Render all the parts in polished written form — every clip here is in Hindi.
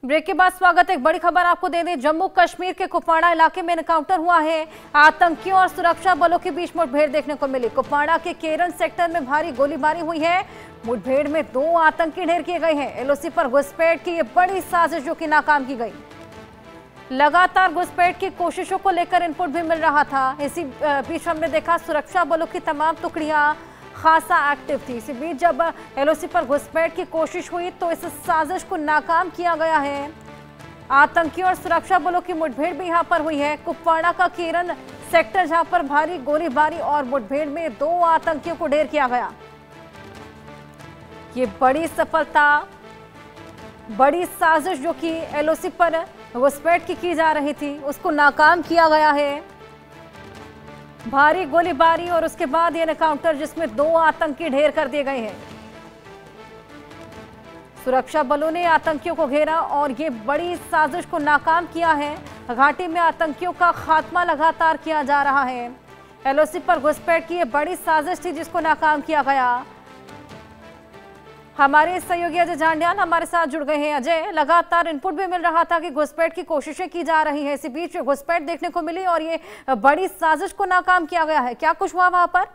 ब्रेक के बाद स्वागत। एक बड़ी खबर आपको दे दें, जम्मू कश्मीर के कुपवाड़ा इलाके में एनकाउंटर हुआ है। आतंकियों और सुरक्षा बलों के बीच मुठभेड़ देखने को मिली। कुपवाड़ा के केरन सेक्टर में भारी गोलीबारी हुई है। मुठभेड़ में 2 आतंकी ढेर किए गए हैं। एलओसी पर घुसपैठ की ये बड़ी साजिश जो कि नाकाम की गई। लगातार घुसपैठ की कोशिशों को लेकर इनपुट भी मिल रहा था। इसी बीच हमने देखा सुरक्षा बलों की तमाम टुकड़ियां खासा एक्टिव थी। इसी बीच जब एलओसी पर घुसपैठ की कोशिश हुई तो इस साजिश को नाकाम किया गया है। आतंकियों और सुरक्षा बलों की मुठभेड़ भी यहां पर हुई है। कुपवाड़ा का केरन सेक्टर जहां पर भारी गोलीबारी और मुठभेड़ में 2 आतंकियों को ढेर किया गया। ये बड़ी सफलता, बड़ी साजिश जो कि एलओसी पर घुसपैठ की जा रही थी उसको नाकाम किया गया है। भारी गोलीबारी और उसके बाद यह एनकाउंटर जिसमें 2 आतंकी ढेर कर दिए गए हैं। सुरक्षा बलों ने आतंकियों को घेरा और ये बड़ी साजिश को नाकाम किया है। घाटी में आतंकियों का खात्मा लगातार किया जा रहा है। एलओसी पर घुसपैठ की ये बड़ी साजिश थी जिसको नाकाम किया गया। हमारे सहयोगी अजय जांडियाल हमारे साथ जुड़ गए हैं। अजय, लगातार इनपुट भी मिल रहा था कि घुसपैठ की कोशिशें की जा रही हैं। इसी बीच घुसपैठ देखने को मिली और ये बड़ी साजिश को नाकाम किया गया है। क्या कुछ हुआ वहां पर?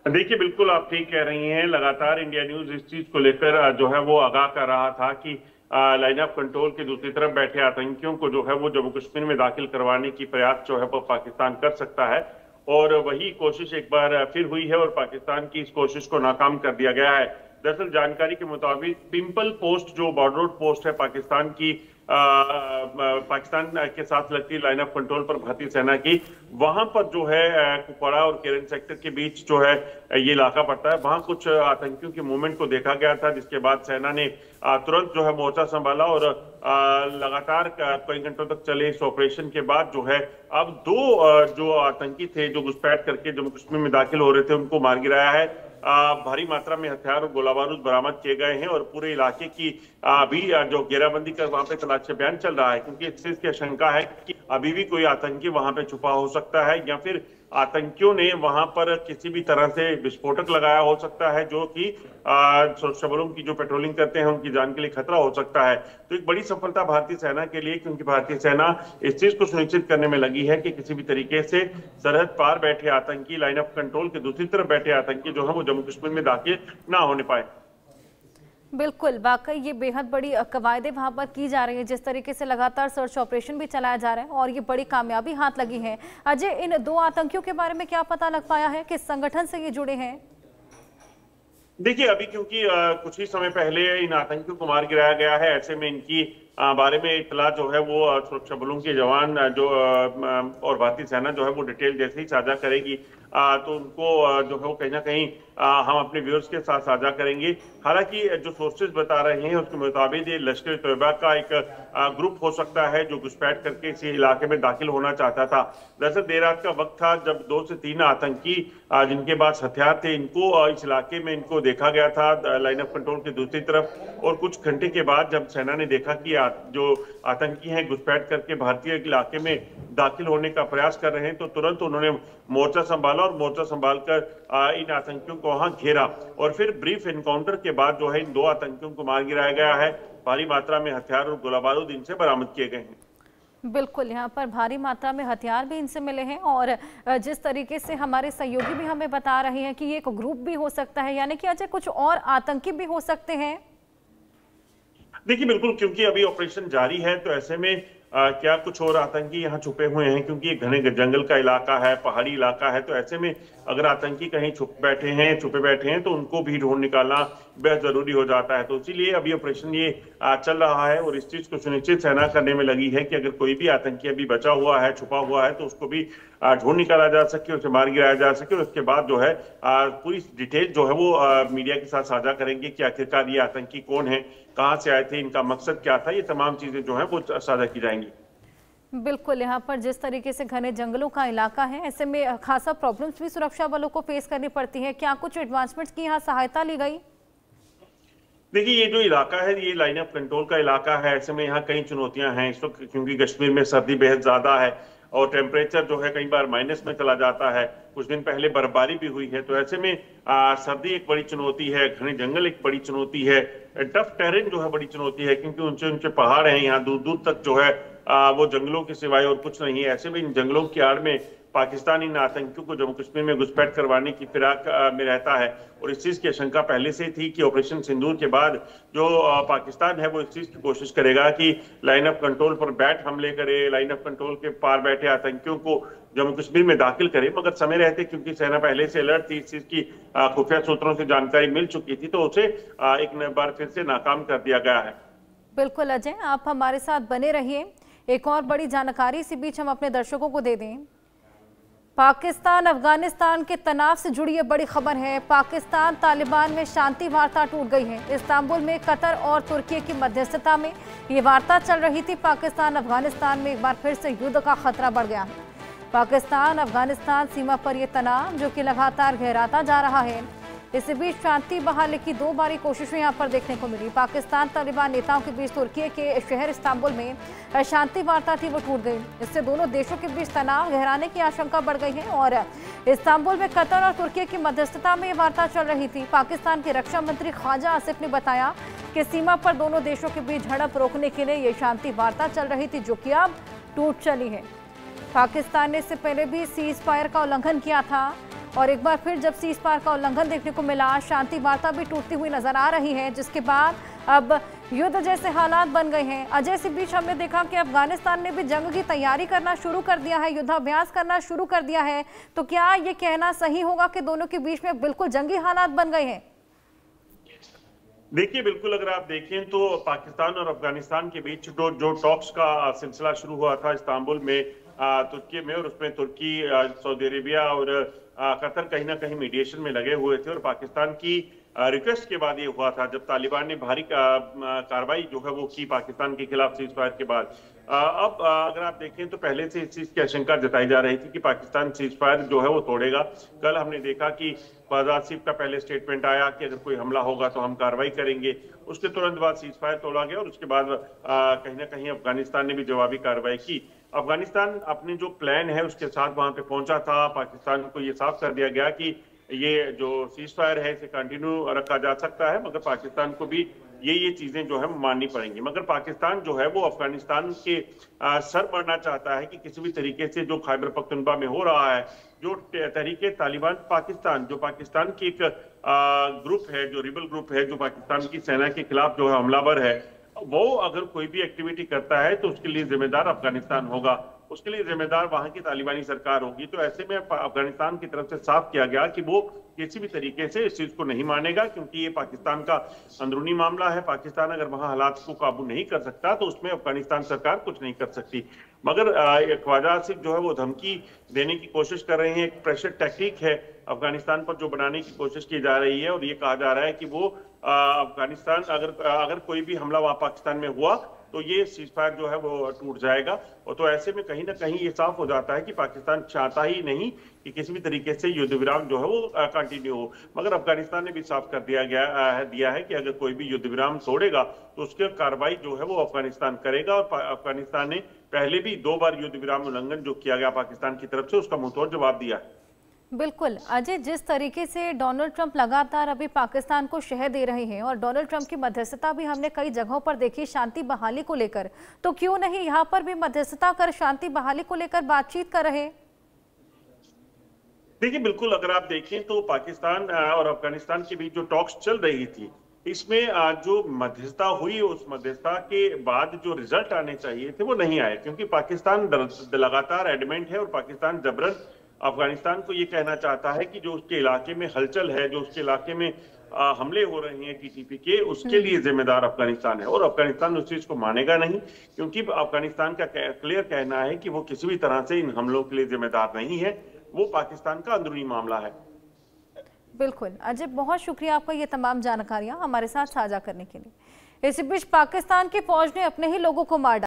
देखिए, बिल्कुल आप ठीक कह रही हैं। लगातार इंडिया न्यूज इस चीज को लेकर जो है वो आगाह कर रहा था कि लाइन ऑफ कंट्रोल की दूसरी तरफ बैठे आतंकियों को जो है वो जम्मू कश्मीर में दाखिल करवाने की प्रयास जो है वो पाकिस्तान कर सकता है। और वही कोशिश एक बार फिर हुई है और पाकिस्तान की इस कोशिश को नाकाम कर दिया गया है। दरअसल जानकारी के मुताबिक पिंपल पोस्ट जो बॉर्डर रोड पोस्ट है पाकिस्तान की, पाकिस्तान के साथ लगती लाइन ऑफ कंट्रोल पर भारतीय सेना की, वहां पर जो है कुपवाड़ा और केरन सेक्टर के बीच जो है ये इलाका पड़ता है। वहां कुछ आतंकियों के मूवमेंट को देखा गया था, जिसके बाद सेना ने तुरंत जो है मोर्चा संभाला और लगातार कई घंटों तक चले इस ऑपरेशन के बाद जो है अब 2 जो आतंकी थे जो घुसपैठ करके जम्मू कश्मीर में दाखिल हो रहे थे उनको मार गिराया है। भारी मात्रा में हथियार और गोला बारूद बरामद किए गए हैं और पूरे इलाके की अभी जो घेराबंदी कर वहां पे तलाश अभियान चल रहा है, क्योंकि इस चीज की आशंका है कि अभी भी कोई आतंकी वहां पे छुपा हो सकता है या फिर आतंकियों ने वहां पर किसी भी तरह से विस्फोटक लगाया हो सकता है जो कि सुरक्षा बलों की जो पेट्रोलिंग करते हैं उनकी जान के लिए खतरा हो सकता है। तो एक बड़ी सफलता भारतीय सेना के लिए, क्योंकि भारतीय सेना इस चीज को सुनिश्चित करने में लगी है कि किसी भी तरीके से सरहद पार बैठे आतंकी, लाइन ऑफ कंट्रोल के दूसरी तरफ बैठे आतंकी जो है वो जम्मू कश्मीर में दाखिल ना होने पाए। बिल्कुल, वाकई ये बेहद बड़ी कवायदें वहां पर की जा रही है। जिस तरीके से लगातार सर्च ऑपरेशन भी चलाया जा रहा है और ये बड़ी कामयाबी हाथ लगी है। अजय, इन 2 आतंकियों के बारे में क्या पता लग पाया है? किस संगठन से ये जुड़े हैं? देखिए, अभी क्योंकि कुछ ही समय पहले इन आतंकियों को मार गिराया गया है, ऐसे में इनकी बारे में इतला जो है वो सुरक्षा बलों के जवान जो और भारतीय सेना जो है वो डिटेल जैसे ही साझा करेगी तो उनको जो है वो कहीं ना कहीं हम अपने व्यूअर्स के साथ साझा करेंगे। हालांकि जो सोर्सेज बता रहे हैं उसके मुताबिक ये लश्कर तैयबा का एक ग्रुप हो सकता है जो घुसपैठ करके इसी इलाके में दाखिल होना चाहता था। दरअसल देर रात का वक्त था जब 2 से 3 आतंकी जिनके पास हथियार थे इनको इस इलाके में इनको देखा गया था लाइन ऑफ कंट्रोल की दूसरी तरफ। और कुछ घंटे के बाद जब सेना ने देखा कि जो आतंकी हैं घुसपैठ करके भारतीय इलाके में दाखिल होने का प्रयास कर रहे हैं तो तुरंत उन्होंने मोर्चा संभाला और मोर्चा संभालकर इन आतंकियों को वहां घेरा और फिर ब्रीफ एनकाउंटर के बाद जो है इन 2 आतंकियों को मार गिराया गया है। भारी मात्रा में हथियार और गोला बारूद इनसे बरामद किए गए हैं। बिल्कुल, यहाँ पर भारी मात्रा में हथियार भी इनसे मिले हैं और जिस तरीके से हमारे सहयोगी भी हमें बता रहे हैं कि ये एक ग्रुप भी हो सकता है, यानी कि अजय कुछ और आतंकी भी हो सकते हैं। देखिए, बिल्कुल, क्योंकि अभी ऑपरेशन जारी है तो ऐसे में क्या कुछ और आतंकी यहाँ छुपे हुए हैं, क्योंकि ये घने जंगल का इलाका है, पहाड़ी इलाका है, तो ऐसे में अगर आतंकी कहीं छुपे बैठे हैं तो उनको भी ढूंढ निकालना बेहद जरूरी हो जाता है। तो इसीलिए अभी ऑपरेशन ये चल रहा है और इस चीज को सुनिश्चित सेना करने में लगी है कि अगर कोई भी आतंकी अभी बचा हुआ है, छुपा हुआ है, तो उसको भी ढूंढ निकाला जा सके, उसे मार गिराया जा सके। और उसके बाद जो है पूरी डिटेल जो है वो मीडिया के साथ साझा करेंगे कि आखिरकार ये आतंकी कौन है, कहाँ से आए थे, इनका मकसद क्या था। ये तमाम चीजें जो है वो साझा की जाएंगी। बिल्कुल, यहाँ पर जिस तरीके से घने जंगलों का इलाका है ऐसे में खासा प्रॉब्लम्स भी सुरक्षा बलों को फेस करनी पड़ती है। क्या कुछ एडवांसमेंट्स की यहाँ सहायता ली गई? देखिए, ये जो इलाका है ये लाइन ऑफ कंट्रोल का इलाका है। ऐसे में यहाँ कई चुनौतियां हैं इस वक्त, क्योंकि कश्मीर में सर्दी बेहद ज्यादा है और टेम्परेचर जो है कई बार माइनस में चला जाता है। कुछ दिन पहले बर्फबारी भी हुई है, तो ऐसे में सर्दी एक बड़ी चुनौती है, घने जंगल एक बड़ी चुनौती है, टफ टेरेन जो है बड़ी चुनौती है, क्योंकि ऊंचे ऊंचे पहाड़ हैं, यहाँ दूर दूर तक जो है वो जंगलों के सिवाय और कुछ नहीं है। ऐसे में इन जंगलों की आड़ में पाकिस्तान इन आतंकियों को जम्मू कश्मीर में घुसपैठ करवाने की फिराक में रहता है, और इस चीज की आशंका पहले से थी कि ऑपरेशन सिंदूर के बाद जो पाकिस्तान है वो इस चीज की कोशिश करेगा कि लाइन ऑफ कंट्रोल पर बैठ हमले करे, लाइन ऑफ कंट्रोल के पार बैठे आतंकियों को जम्मू कश्मीर में दाखिल करे। मगर समय रहते, क्योंकि सेना पहले से अलर्ट थी, इस चीज की खुफिया सूत्रों से जानकारी मिल चुकी थी, तो उसे एक बार फिर से नाकाम कर दिया गया है। बिल्कुल अजय, आप हमारे साथ बने रहिए। एक और बड़ी जानकारी इसी बीच हम अपने दर्शकों को दे दें। पाकिस्तान अफगानिस्तान के तनाव से जुड़ी ये बड़ी खबर है। पाकिस्तान तालिबान में शांति वार्ता टूट गई है। इस्तांबुल में कतर और तुर्की की मध्यस्थता में ये वार्ता चल रही थी। पाकिस्तान अफगानिस्तान में एक बार फिर से युद्ध का खतरा बढ़ गया है। पाकिस्तान अफगानिस्तान सीमा पर यह तनाव जो कि लगातार गहराता जा रहा है। इसी बीच शांति बहाली की 2 बारी कोशिशें यहां पर देखने को मिली। पाकिस्तान तालिबान नेताओं के बीच तुर्की के शहर इस्तांबुल में शांति वार्ता थी, वो टूट गई। इससे दोनों देशों के बीच तनाव गहराने की आशंका बढ़ गई है और इस्तांबुल में कतर और तुर्की की मध्यस्थता में ये वार्ता चल रही थी। पाकिस्तान के रक्षा मंत्री ख्वाजा आसिफ ने बताया कि सीमा पर दोनों देशों के बीच झड़प रोकने के लिए ये शांति वार्ता चल रही थी, जो कि अब टूट चली है। पाकिस्तान ने इससे पहले भी सीज फायर का उल्लंघन किया था और एक बार फिर जब सीज फायर का उल्लंघन देखने को मिला, शांति वार्ता भी टूटती हुई नजर आ रही है, जिसके बाद अब युद्ध जैसे हालात बन गए हैं। अजय, इसी बीच हमने देखा कि अफगानिस्तान ने भी जंग की तैयारी करना शुरू कर दिया है, युद्धाभ्यास करना शुरू कर दिया है। तो क्या ये कहना सही होगा कि दोनों के बीच में बिल्कुल जंगी हालात बन गए हैं? देखिए, बिल्कुल अगर आप देखें तो पाकिस्तान और अफगानिस्तान के बीच जो टॉक्स का सिलसिला शुरू हुआ था इस्तांबुल में तुर्की में, और उसमें तुर्की, सऊदी अरेबिया और कतर कहीं ना कहीं मीडिएशन में लगे हुए थे, और पाकिस्तान की रिक्वेस्ट के बाद ये हुआ था जब तालिबान ने भारी कार्रवाई जो है वो की पाकिस्तान के खिलाफ सीज फायर के बाद। अब अगर आप देखें तो पहले से इस चीज की आशंका जताई जा रही थी कि पाकिस्तान सीज फायर जो है वो तोड़ेगा। कल हमने देखा कि ख्वाजा आसिफ का पहले स्टेटमेंट आया कि अगर कोई हमला होगा तो हम कार्रवाई करेंगे। उसके तुरंत बाद सीज फायर तोड़ा गया और उसके बाद कहीं ना कहीं अफगानिस्तान ने भी जवाबी कार्रवाई की। अफगानिस्तान अपने जो प्लान है उसके साथ वहां पे पहुंचा था। पाकिस्तान को ये साफ कर दिया गया कि ये जो सीज फायर है इसे कंटिन्यू रखा जा सकता है, मगर पाकिस्तान को भी ये चीजें जो है माननी पड़ेंगी। मगर पाकिस्तान जो है वो अफगानिस्तान के सर मरना चाहता है कि किसी भी तरीके से जो खैबर पख्तूनख्वा में हो रहा है, जो तहरीके तालिबान पाकिस्तान, जो पाकिस्तान की एक ग्रुप है, जो रिबल ग्रुप है, जो पाकिस्तान की सेना के खिलाफ जो है हमलावर है, वो अगर कोई भी एक्टिविटी करता है तो उसके लिए जिम्मेदार अफगानिस्तान होगा, उसके लिए जिम्मेदार वहां की तालिबानी सरकार होगी। तो ऐसे में अफगानिस्तान की तरफ से साफ किया गया कि वो किसी भी तरीके से इस चीज को नहीं मानेगा, क्योंकि ये पाकिस्तान का अंदरूनी मामला है। पाकिस्तान अगर वहां हालात को काबू नहीं कर सकता तो उसमें अफगानिस्तान सरकार कुछ नहीं कर सकती। मगर ख्वाजा आसिफ जो है वो धमकी देने की कोशिश कर रहे हैं, एक प्रेशर टैक्टिक है अफगानिस्तान पर जो बनाने की कोशिश की जा रही है, और ये कहा जा रहा है कि वो अफगानिस्तान अगर कोई भी हमला वहां पाकिस्तान में हुआ तो ये सीज फायर जो है वो टूट जाएगा। और तो ऐसे में कहीं ना कहीं ये साफ हो जाता है कि पाकिस्तान चाहता ही नहीं कि किसी भी तरीके से युद्ध विराम जो है वो कंटिन्यू हो। मगर अफगानिस्तान ने भी साफ कर दिया है कि अगर कोई भी युद्ध विराम तोड़ेगा तो उसकी कार्रवाई जो है वो अफगानिस्तान करेगा। और अफगानिस्तान ने पहले भी 2 बार युद्ध विराम उल्लंघन जो किया गया पाकिस्तान की तरफ से, उसका मुंहतोड़ जवाब दिया है। बिल्कुल अजय, जिस तरीके से डोनाल्ड ट्रंप लगातार अभी पाकिस्तान को शह दे रहे हैं और डोनाल्ड ट्रंप की मध्यस्थता भी हमने कई जगहों पर देखी शांति बहाली को लेकर, तो क्यों नहीं यहाँ पर भी मध्यस्थता कर शांति बहाली को लेकर बातचीत कर रहे? देखिए, बिल्कुल अगर आप देखें तो पाकिस्तान और अफगानिस्तान के बीच जो टॉक्स चल रही थी, इसमें जो मध्यस्थता हुई उस मध्यस्थता के बाद जो रिजल्ट आने चाहिए थे वो नहीं आए, क्योंकि पाकिस्तान लगातार एडमेंट है और पाकिस्तान जबरन अफगानिस्तान को ये कहना चाहता है कि जो उसके इलाके में हलचल है, जो उसके इलाके में हमले हो रहे हैं टीटीपी के, उसके लिए जिम्मेदार अफगानिस्तान है। और अफगानिस्तान उस चीज को मानेगा नहीं, क्योंकि अफगानिस्तान का क्लियर कहना है कि वो किसी भी तरह से इन हमलों के लिए जिम्मेदार नहीं है, वो पाकिस्तान का अंदरूनी मामला है। बिल्कुल अजय, बहुत शुक्रिया आपका ये तमाम जानकारियां हमारे साथ साझा करने के लिए। इसी बीच पाकिस्तान की फौज ने अपने ही लोगों को मार